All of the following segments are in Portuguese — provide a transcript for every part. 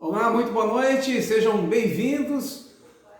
Olá, muito boa noite, sejam bem-vindos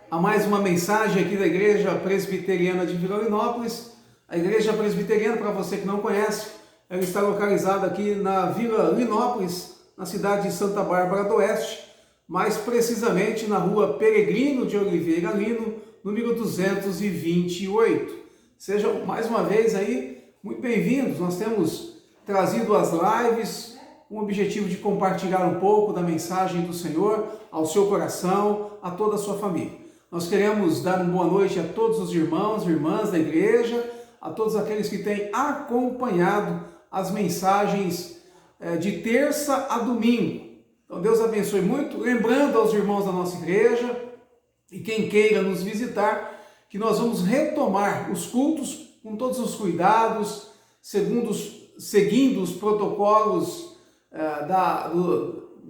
a mais uma mensagem aqui da Igreja Presbiteriana de Vilorinópolis. A Igreja Presbiteriana, para você que não conhece, ela está localizada aqui na Vila Linópolis, na cidade de Santa Bárbara do Oeste, mais precisamente na rua Peregrino de Oliveira Lino, número 228. Sejam mais uma vez aí muito bem-vindos. Nós temos trazido as lives com o objetivo de compartilhar um pouco da mensagem do Senhor ao seu coração, a toda a sua família. Nós queremos dar uma boa noite a todos os irmãos e irmãs da igreja, a todos aqueles que têm acompanhado as mensagens de terça a domingo. Então Deus abençoe muito, lembrando aos irmãos da nossa igreja e quem queira nos visitar, que nós vamos retomar os cultos com todos os cuidados, seguindo os protocolos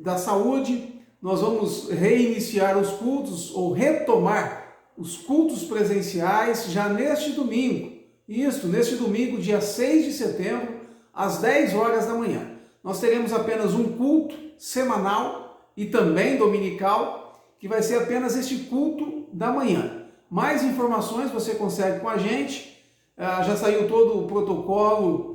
da saúde. Nós vamos reiniciar os cultos ou retomar os cultos presenciais já neste domingo. Neste domingo, dia 6 de setembro, às 10 horas da manhã. Nós teremos apenas um culto semanal e também dominical, que vai ser apenas este culto da manhã. Mais informações você consegue com a gente. Já saiu todo o protocolo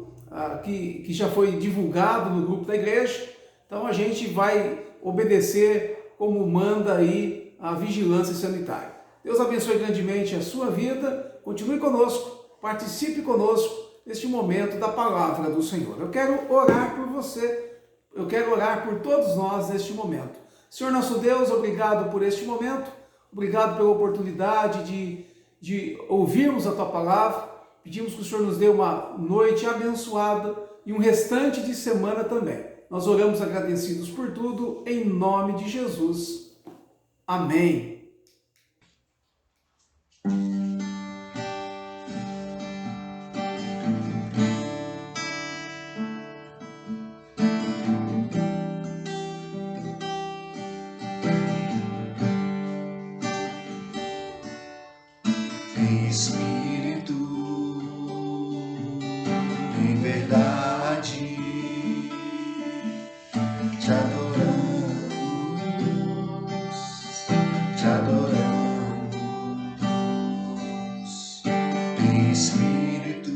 que já foi divulgado no grupo da igreja, então a gente vai obedecer como manda aí a vigilância sanitária. Deus abençoe grandemente a sua vida, continue conosco, participe conosco neste momento da palavra do Senhor. Eu quero orar por você, eu quero orar por todos nós neste momento. Senhor nosso Deus, obrigado por este momento, obrigado pela oportunidade de ouvirmos a tua palavra. Pedimos que o Senhor nos dê uma noite abençoada e um restante de semana também. Nós oramos agradecidos por tudo, em nome de Jesus. Amém. Em verdade, te adoramos, em espírito,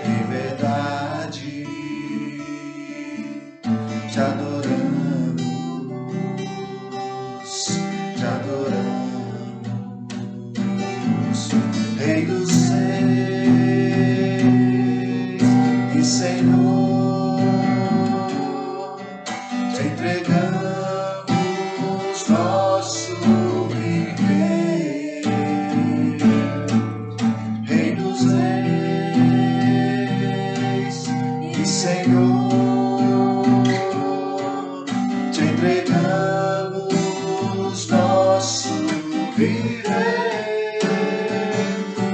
em verdade, te adoramos, te adoramos, Rei dos Senhor, te entregamos nosso viver, Rei dos Reis e Senhor, te entregamos nosso viver,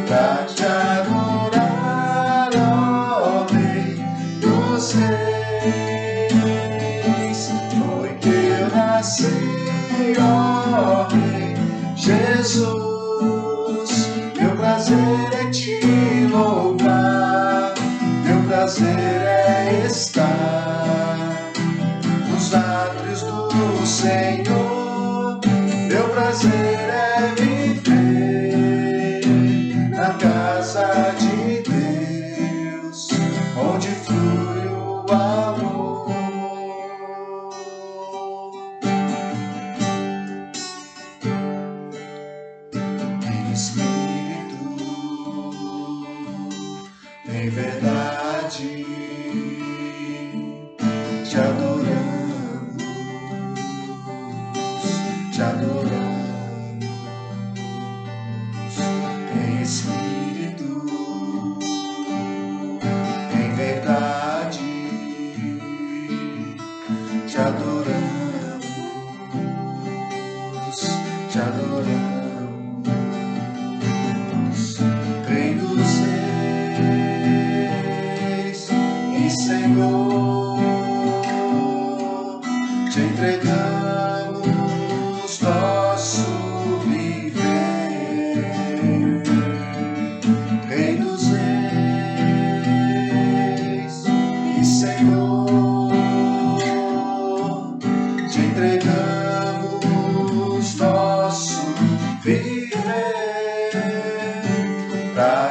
pra te adorar, ó Rei dos Reis, foi que eu nasci, ó Rei Jesus. Meu prazer é te louvar, meu prazer é estar nos átrios do Senhor, meu prazer é viver na casa de Deus, onde flui o amor. Em espírito, em verdade, te adoramos, te adoramos, em espírito, em verdade, te adoramos, te adoramos, Rei dos Reis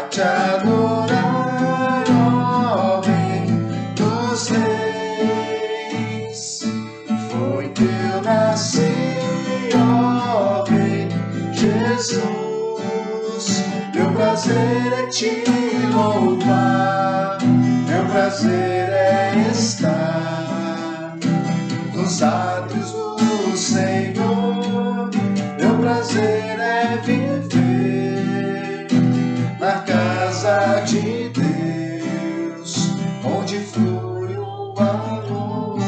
te adorar, ó Rei dos Reis. Foi que eu nasci, ó Rei Jesus. Meu prazer é te louvar, meu prazer é estar nos átrios do Senhor. Meu prazer é viver na casa de Deus, onde flui o amor.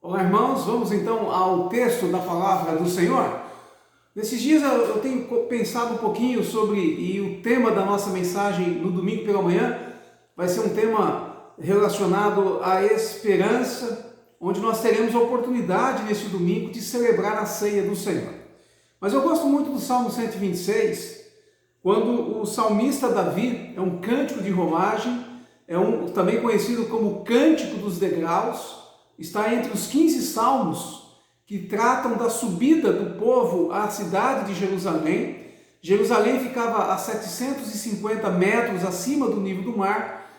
Olá, irmãos, vamos então ao texto da palavra do Senhor. Nesses dias eu tenho pensado um pouquinho sobre, e o tema da nossa mensagem no domingo pela manhã vai ser um tema relacionado à esperança, onde nós teremos a oportunidade neste domingo de celebrar a ceia do Senhor. Mas eu gosto muito do Salmo 126, quando o salmista Davi, é um cântico de romagem, também conhecido como Cântico dos Degraus, está entre os 15 salmos que tratam da subida do povo à cidade de Jerusalém. Jerusalém ficava a 750 metros acima do nível do mar,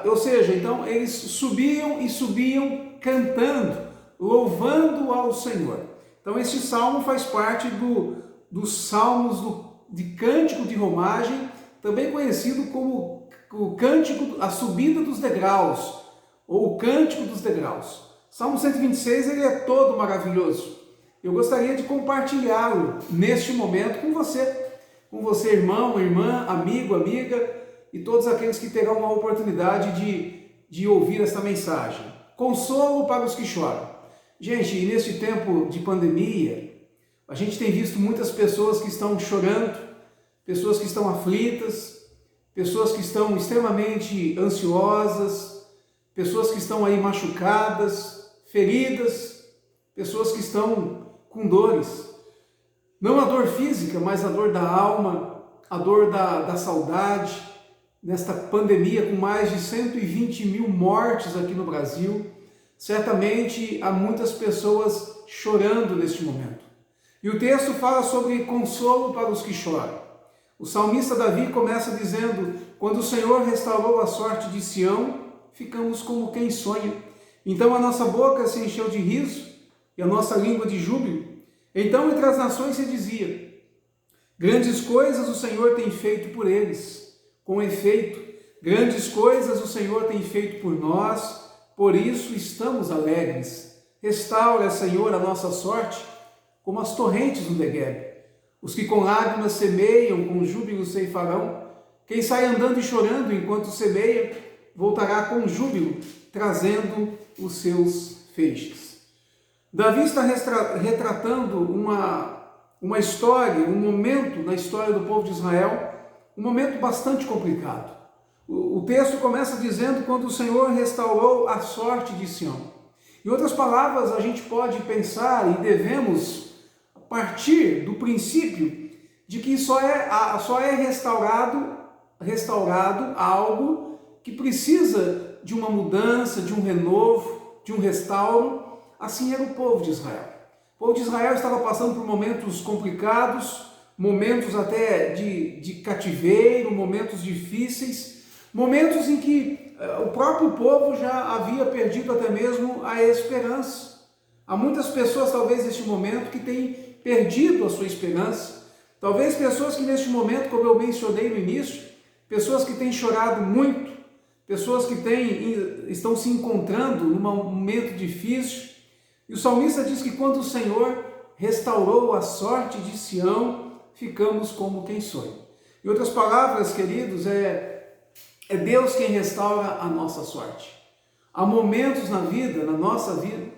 ou seja, então eles subiam e subiam cantando, louvando ao Senhor. Então este salmo faz parte dos salmos de cântico de romagem, também conhecido como o cântico, a subida dos degraus, ou o cântico dos degraus. Salmo 126 ele é todo maravilhoso. Eu gostaria de compartilhá-lo neste momento com você irmão, irmã, amigo, amiga e todos aqueles que terão a oportunidade de ouvir esta mensagem. Consolo para os que choram. Gente, e neste tempo de pandemia, a gente tem visto muitas pessoas que estão chorando, pessoas que estão aflitas, pessoas que estão extremamente ansiosas, pessoas que estão aí machucadas, feridas, pessoas que estão com dores. Não a dor física, mas a dor da alma, a dor da saudade. Nesta pandemia, com mais de 120 mil mortes aqui no Brasil, certamente há muitas pessoas chorando neste momento. E o texto fala sobre consolo para os que choram. O salmista Davi começa dizendo: quando o Senhor restaurou a sorte de Sião, ficamos como quem sonha. Então a nossa boca se encheu de riso e a nossa língua de júbilo. Então entre as nações se dizia: grandes coisas o Senhor tem feito por eles. Com efeito, grandes coisas o Senhor tem feito por nós, por isso estamos alegres. Restaura, Senhor, a nossa sorte, como as torrentes do Negueb. Os que com lágrimas semeiam, com júbilo ceifarão. Quem sai andando e chorando enquanto semeia, voltará com júbilo, trazendo os seus feixes. Davi está retratando uma história, um momento na história do povo de Israel, um momento bastante complicado. O texto começa dizendo: quando o Senhor restaurou a sorte de Sião. Em outras palavras, a gente pode pensar e devemos partir do princípio de que só é restaurado algo que precisa de uma mudança, de um renovo, de um restauro. Assim era o povo de Israel. O povo de Israel estava passando por momentos complicados, momentos até de cativeiro, momentos difíceis, momentos em que o próprio povo já havia perdido até mesmo a esperança. Há muitas pessoas, talvez, neste momento, que têm perdido a sua esperança. Talvez pessoas que neste momento, como eu mencionei no início, pessoas que têm chorado muito, pessoas que estão se encontrando num momento difícil. E o salmista diz que quando o Senhor restaurou a sorte de Sião, ficamos como quem sonha. Em outras palavras, queridos, é Deus quem restaura a nossa sorte. Há momentos na vida, na nossa vida,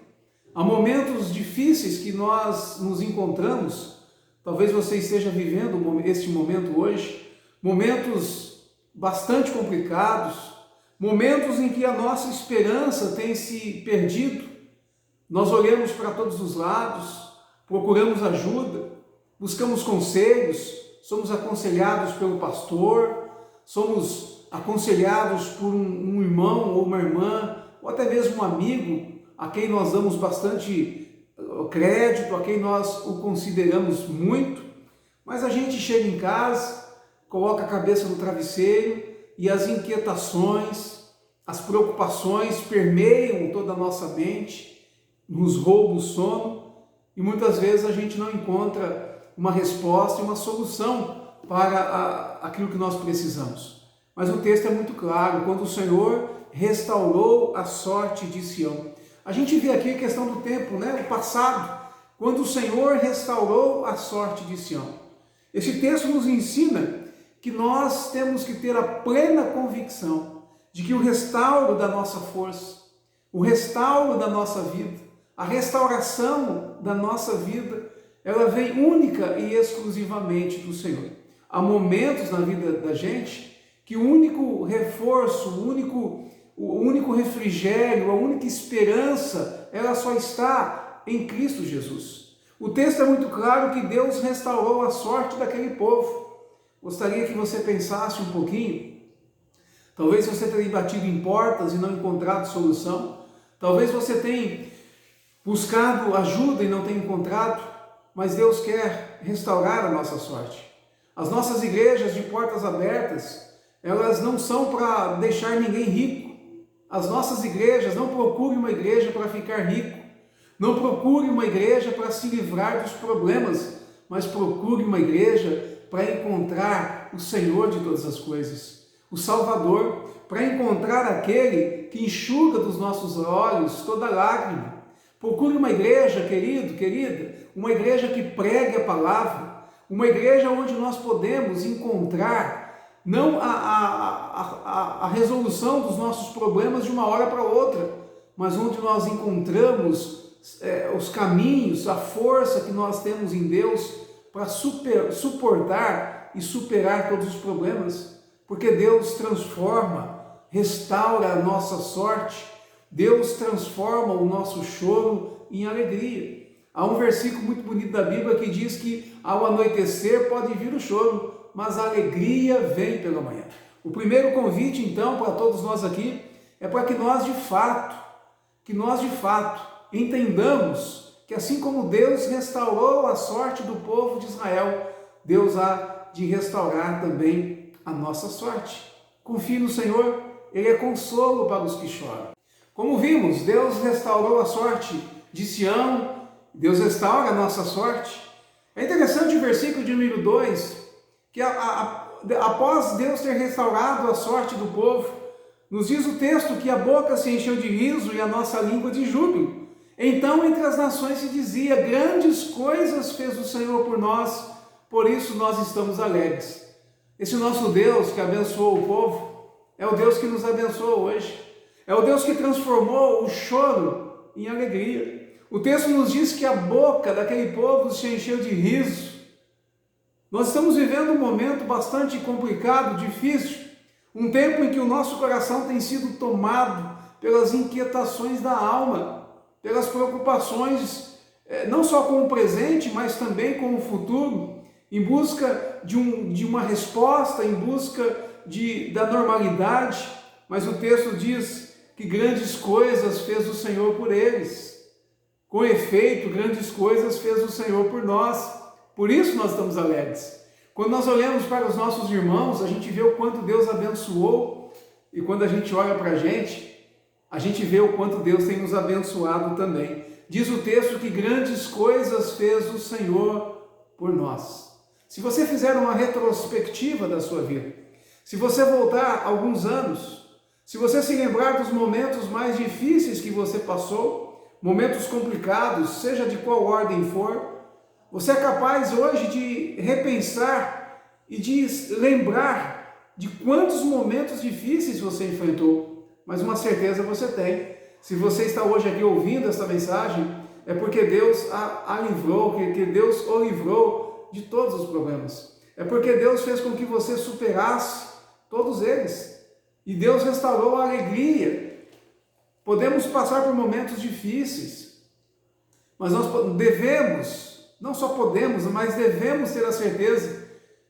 há momentos difíceis que nós nos encontramos. Talvez você esteja vivendo este momento hoje, momentos bastante complicados, momentos em que a nossa esperança tem se perdido. Nós olhamos para todos os lados, procuramos ajuda, buscamos conselhos, somos aconselhados pelo pastor, somos aconselhados por um irmão ou uma irmã, ou até mesmo um amigo, a quem nós damos bastante crédito, a quem nós o consideramos muito, mas a gente chega em casa, coloca a cabeça no travesseiro e as inquietações, as preocupações permeiam toda a nossa mente, nos roubam o sono e muitas vezes a gente não encontra uma resposta e uma solução para aquilo que nós precisamos. Mas o texto é muito claro, quando o Senhor restaurou a sorte de Sião. A gente vê aqui a questão do tempo, né? O passado, quando o Senhor restaurou a sorte de Sião. Esse texto nos ensina que nós temos que ter a plena convicção de que o restauro da nossa força, o restauro da nossa vida, a restauração da nossa vida, ela vem única e exclusivamente do Senhor. Há momentos na vida da gente que o único reforço, o único refrigério, a única esperança, ela só está em Cristo Jesus. O texto é muito claro que Deus restaurou a sorte daquele povo. Gostaria que você pensasse um pouquinho. Talvez você tenha batido em portas e não encontrado solução. Talvez você tenha buscado ajuda e não tenha encontrado, mas Deus quer restaurar a nossa sorte. As nossas igrejas de portas abertas, elas não são para deixar ninguém rico. As nossas igrejas, não procure uma igreja para ficar rico. Não procure uma igreja para se livrar dos problemas, mas procure uma igreja para encontrar o Senhor de todas as coisas, o Salvador, para encontrar aquele que enxuga dos nossos olhos toda lágrima. Procure uma igreja, querido, querida, uma igreja que pregue a palavra, uma igreja onde nós podemos encontrar não a resolução dos nossos problemas de uma hora para outra, mas onde nós encontramos os caminhos, a força que nós temos em Deus para suportar e superar todos os problemas, porque Deus transforma, restaura a nossa sorte, Deus transforma o nosso choro em alegria. Há um versículo muito bonito da Bíblia que diz que ao anoitecer pode vir o choro, mas a alegria vem pela manhã. O primeiro convite, então, para todos nós aqui, é para que nós de fato entendamos que assim como Deus restaurou a sorte do povo de Israel, Deus há de restaurar também a nossa sorte. Confie no Senhor, Ele é consolo para os que choram. Como vimos, Deus restaurou a sorte de Sião, Deus restaura a nossa sorte. É interessante o versículo de número 2, que após Deus ter restaurado a sorte do povo, nos diz o texto que a boca se encheu de riso e a nossa língua de júbilo. Então entre as nações se dizia, grandes coisas fez o Senhor por nós, por isso nós estamos alegres. Esse nosso Deus que abençoou o povo, é o Deus que nos abençoa hoje. É o Deus que transformou o choro em alegria. O texto nos diz que a boca daquele povo se encheu de riso. Nós estamos vivendo um momento bastante complicado, difícil, um tempo em que o nosso coração tem sido tomado pelas inquietações da alma, pelas preocupações, não só com o presente, mas também com o futuro, em busca de uma resposta, em busca da normalidade. Mas o texto diz que grandes coisas fez o Senhor por eles. Com efeito, grandes coisas fez o Senhor por nós. Por isso nós estamos alegres. Quando nós olhamos para os nossos irmãos, a gente vê o quanto Deus abençoou. E quando a gente olha para a gente vê o quanto Deus tem nos abençoado também. Diz o texto que grandes coisas fez o Senhor por nós. Se você fizer uma retrospectiva da sua vida, se você voltar alguns anos, se você se lembrar dos momentos mais difíceis que você passou, momentos complicados, seja de qual ordem for, você é capaz hoje de repensar e de lembrar de quantos momentos difíceis você enfrentou. Mas uma certeza você tem, se você está hoje aqui ouvindo esta mensagem, é porque Deus a livrou, que Deus o livrou de todos os problemas. É porque Deus fez com que você superasse todos eles. E Deus restaurou a alegria. Podemos passar por momentos difíceis, mas nós devemos, não só podemos, mas devemos ter a certeza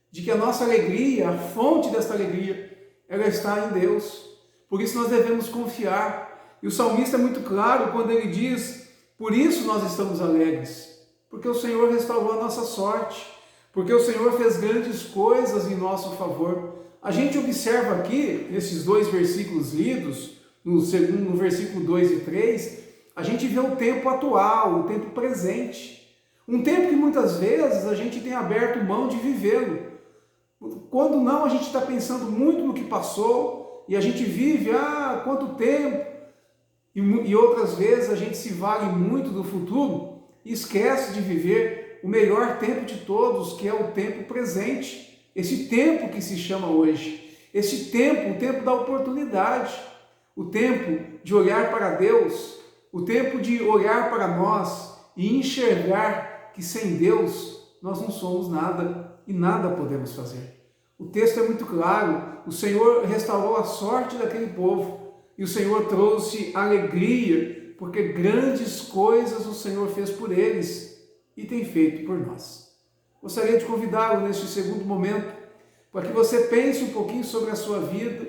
de que a nossa alegria, a fonte desta alegria, ela está em Deus. Por isso nós devemos confiar E o salmista é muito claro quando ele diz: por isso nós estamos alegres, porque o Senhor restaurou a nossa sorte, porque o Senhor fez grandes coisas em nosso favor. A gente observa aqui, nesses dois versículos lidos, no versículo 2 e 3, a gente vê o tempo atual, o tempo presente. Um tempo que muitas vezes a gente tem aberto mão de vivê-lo. Quando não, a gente está pensando muito no que passou e a gente vive, quanto tempo. E outras vezes a gente se vale muito do futuro e esquece de viver o melhor tempo de todos, que é o tempo presente. Esse tempo que se chama hoje. Esse tempo, o tempo da oportunidade. O tempo de olhar para Deus. O tempo de olhar para nós e enxergar que sem Deus nós não somos nada e nada podemos fazer. O texto é muito claro, o Senhor restaurou a sorte daquele povo e o Senhor trouxe alegria, porque grandes coisas o Senhor fez por eles e tem feito por nós. Gostaria de convidá-lo neste segundo momento para que você pense um pouquinho sobre a sua vida,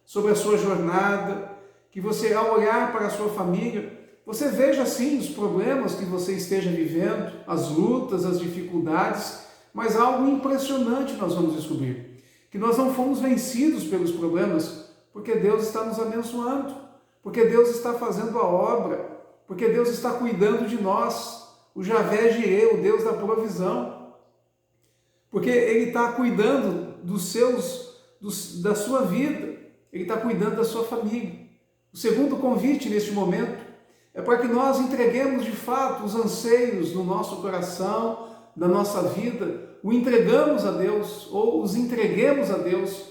sobre a sua jornada, que você, ao olhar para a sua família, você veja sim os problemas que você esteja vivendo, as lutas, as dificuldades, mas algo impressionante nós vamos descobrir, que nós não fomos vencidos pelos problemas, porque Deus está nos abençoando, porque Deus está fazendo a obra, porque Deus está cuidando de nós, o Javé Jirê, o Deus da provisão, porque Ele está cuidando da sua vida, Ele está cuidando da sua família. O segundo convite neste momento é para que nós entreguemos de fato os anseios do nosso coração, da nossa vida, o entregamos a Deus ou os entreguemos a Deus,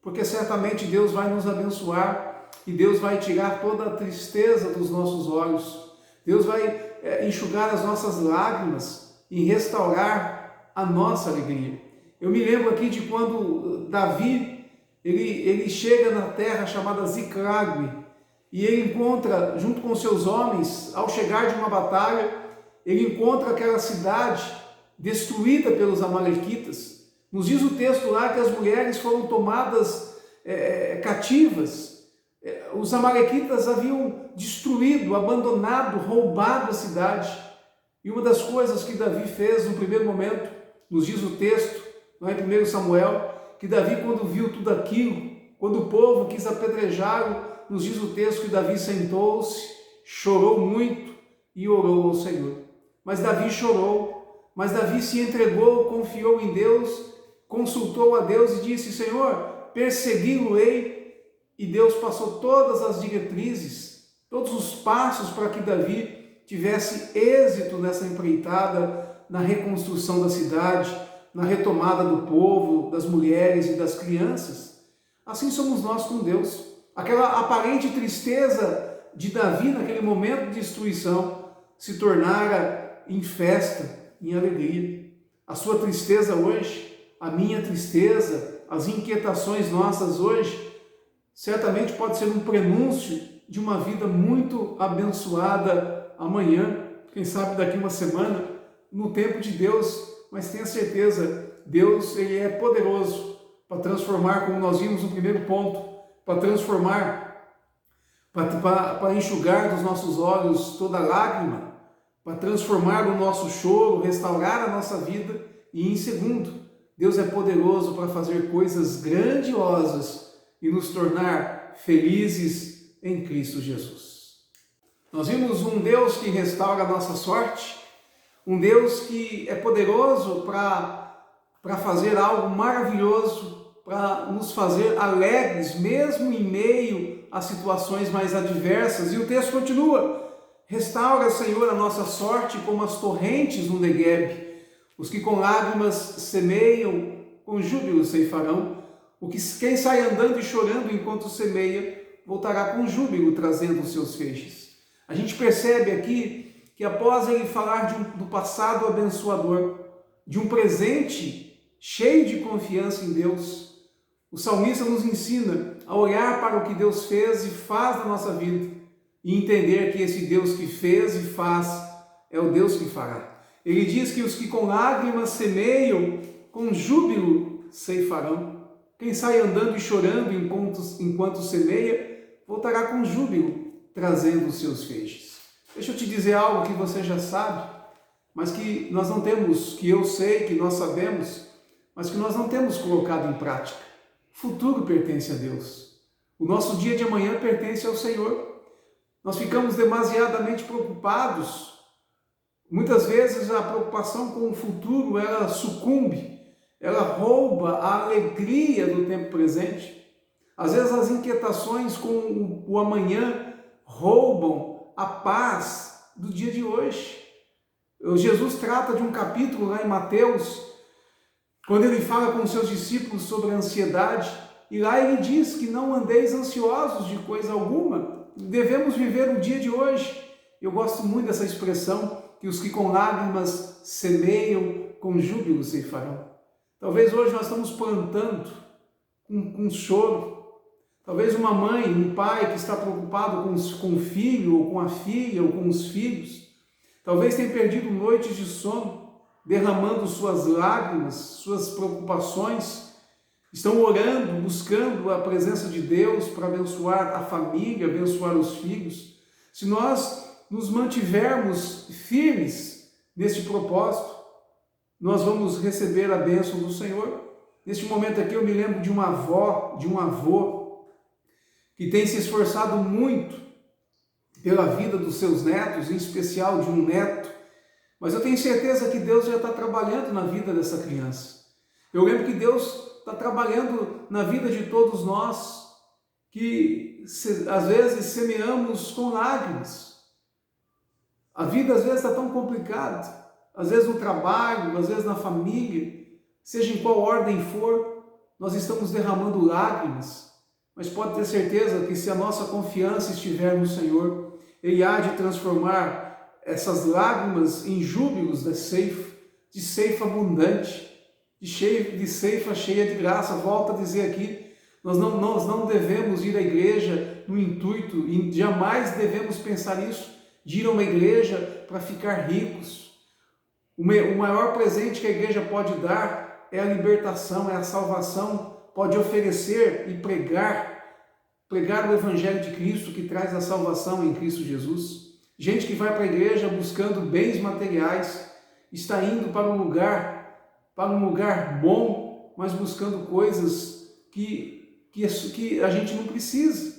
porque certamente Deus vai nos abençoar e Deus vai tirar toda a tristeza dos nossos olhos. Deus vai enxugar as nossas lágrimas e restaurar a nossa alegria. Eu me lembro aqui de quando Davi, ele chega na terra chamada Ziclague, e ele encontra, junto com seus homens, ao chegar de uma batalha, ele encontra aquela cidade destruída pelos amalequitas. Nos diz o texto lá que as mulheres foram tomadas cativas. Os amalequitas haviam destruído, abandonado, roubado a cidade. E uma das coisas que Davi fez no primeiro momento, nos diz o texto, não é, em 1 Samuel, que Davi, quando viu tudo aquilo, quando o povo quis apedrejá-lo, nos diz o texto que Davi sentou-se, chorou muito e orou ao Senhor. Mas Davi chorou, mas Davi se entregou, confiou em Deus, consultou a Deus e disse: Senhor, persegui-lo-ei. E Deus passou todas as diretrizes, todos os passos para que Davi tivesse êxito nessa empreitada, na reconstrução da cidade, na retomada do povo, das mulheres e das crianças. Assim somos nós com Deus. Aquela aparente tristeza de Davi naquele momento de destruição se tornara em festa, em alegria. A sua tristeza hoje, a minha tristeza, as inquietações nossas hoje, certamente pode ser um prenúncio de uma vida muito abençoada amanhã, quem sabe daqui uma semana, no tempo de Deus. Mas tenha certeza, Deus, Ele é poderoso para transformar, como nós vimos no primeiro ponto, para transformar, para enxugar dos nossos olhos toda lágrima, para transformar o nosso choro, restaurar a nossa vida. E em segundo, Deus é poderoso para fazer coisas grandiosas e nos tornar felizes em Cristo Jesus. Nós vimos um Deus que restaura a nossa sorte, um Deus que é poderoso para fazer algo maravilhoso, para nos fazer alegres, mesmo em meio a situações mais adversas. E o texto continua: restaura, Senhor, a nossa sorte como as torrentes no Negueb. Os que com lágrimas semeiam, com júbilo ceifarão. Quem sai andando e chorando enquanto semeia, voltará com júbilo, trazendo os seus feixes. A gente percebe aqui que após ele falar do passado abençoador, de um presente cheio de confiança em Deus, o salmista nos ensina a olhar para o que Deus fez e faz na nossa vida e entender que esse Deus que fez e faz é o Deus que fará. Ele diz que os que com lágrimas semeiam, com júbilo ceifarão. Quem sai andando e chorando enquanto semeia, voltará com júbilo, trazendo os seus feixes. Deixa eu te dizer algo que você já sabe, mas que nós não temos, que eu sei, que nós sabemos, mas que nós não temos colocado em prática. O futuro pertence a Deus. O nosso dia de amanhã pertence ao Senhor. Nós ficamos demasiadamente preocupados. Muitas vezes a preocupação com o futuro, ela sucumbe, ela rouba a alegria do tempo presente. Às vezes as inquietações com o amanhã roubam a paz do dia de hoje. Jesus trata de um capítulo lá em Mateus, quando ele fala com os seus discípulos sobre a ansiedade, e lá ele diz que não andeis ansiosos de coisa alguma, devemos viver o dia de hoje. Eu gosto muito dessa expressão, que os que com lágrimas semeiam, com júbilo ceifarão. Talvez hoje nós estamos plantando com choro. Talvez uma mãe, um pai que está preocupado com o filho, ou com a filha, ou com os filhos, talvez tenha perdido noites de sono, derramando suas lágrimas, suas preocupações, estão orando, buscando a presença de Deus para abençoar a família, abençoar os filhos. Se nós nos mantivermos firmes neste propósito, nós vamos receber a bênção do Senhor. Neste momento aqui eu me lembro de uma avó, de um avô, que tem se esforçado muito pela vida dos seus netos, em especial de um neto, mas eu tenho certeza que Deus já está trabalhando na vida dessa criança. Eu lembro que Deus está trabalhando na vida de todos nós, que às vezes semeamos com lágrimas. A vida às vezes está tão complicada, às vezes no trabalho, às vezes na família, seja em qual ordem for, nós estamos derramando lágrimas, mas pode ter certeza que se a nossa confiança estiver no Senhor, Ele há de transformar essas lágrimas em júbilos de ceifa abundante, de ceifa cheia de graça. Volto a dizer aqui, nós não devemos ir à igreja no intuito, e jamais devemos pensar isso, de ir a uma igreja para ficar ricos. O maior presente que a igreja pode dar é a libertação, é a salvação, pode oferecer e pregar o Evangelho de Cristo, que traz a salvação em Cristo Jesus. Gente que vai para a igreja buscando bens materiais, está indo para um lugar bom, mas buscando coisas que a gente não precisa,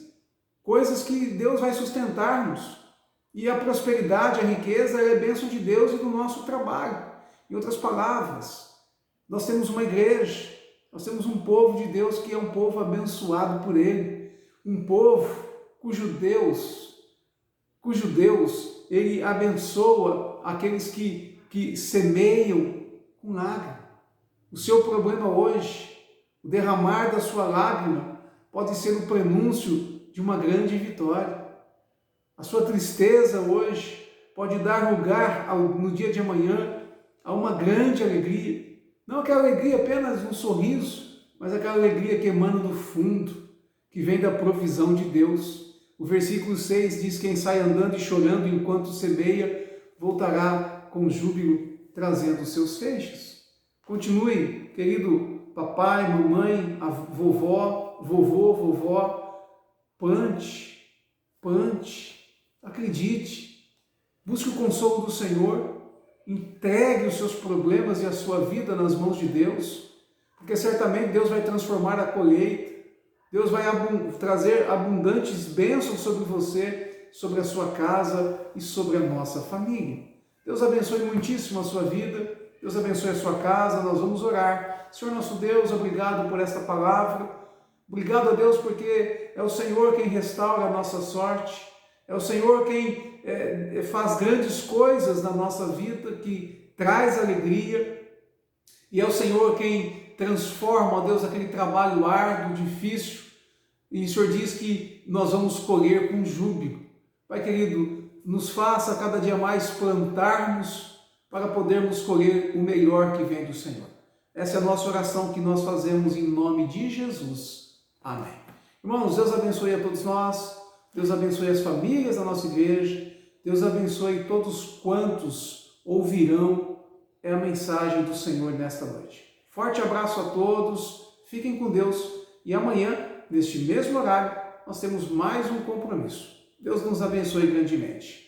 coisas que Deus vai sustentar-nos. E a prosperidade, a riqueza é bênção de Deus e do nosso trabalho. Em outras palavras, nós temos uma igreja, nós temos um povo de Deus que é um povo abençoado por Ele, um povo cujo Deus, Ele abençoa aqueles que semeiam com lágrima. O seu problema hoje, o derramar da sua lágrima, pode ser o prenúncio de uma grande vitória. A sua tristeza hoje pode dar lugar, no dia de amanhã, a uma grande alegria. Não aquela alegria apenas um sorriso, mas aquela alegria que emana do fundo, que vem da provisão de Deus. O versículo 6 diz: quem sai andando e chorando enquanto semeia, voltará com júbilo, trazendo os seus feixes. Continue, querido papai, mamãe, vovô, plante, acredite, busque o consolo do Senhor, entregue os seus problemas e a sua vida nas mãos de Deus, porque certamente Deus vai transformar a colheita, Deus vai trazer abundantes bênçãos sobre você, sobre a sua casa e sobre a nossa família. Deus abençoe muitíssimo a sua vida, Deus abençoe a sua casa. Nós vamos orar. Senhor nosso Deus, obrigado por esta palavra, obrigado a Deus porque é o Senhor quem restaura a nossa sorte, é o Senhor quem faz grandes coisas na nossa vida, que traz alegria, e é o Senhor quem transforma, ó Deus, aquele trabalho árduo, difícil, e o Senhor diz que nós vamos colher com júbilo. Pai querido, nos faça cada dia mais plantarmos para podermos colher o melhor que vem do Senhor. Essa é a nossa oração que nós fazemos em nome de Jesus. Amém. Irmãos, Deus abençoe a todos nós, Deus abençoe as famílias da nossa igreja, Deus abençoe todos quantos ouvirão a mensagem do Senhor nesta noite. Forte abraço a todos, fiquem com Deus e amanhã, neste mesmo horário, nós temos mais um compromisso. Deus nos abençoe grandemente.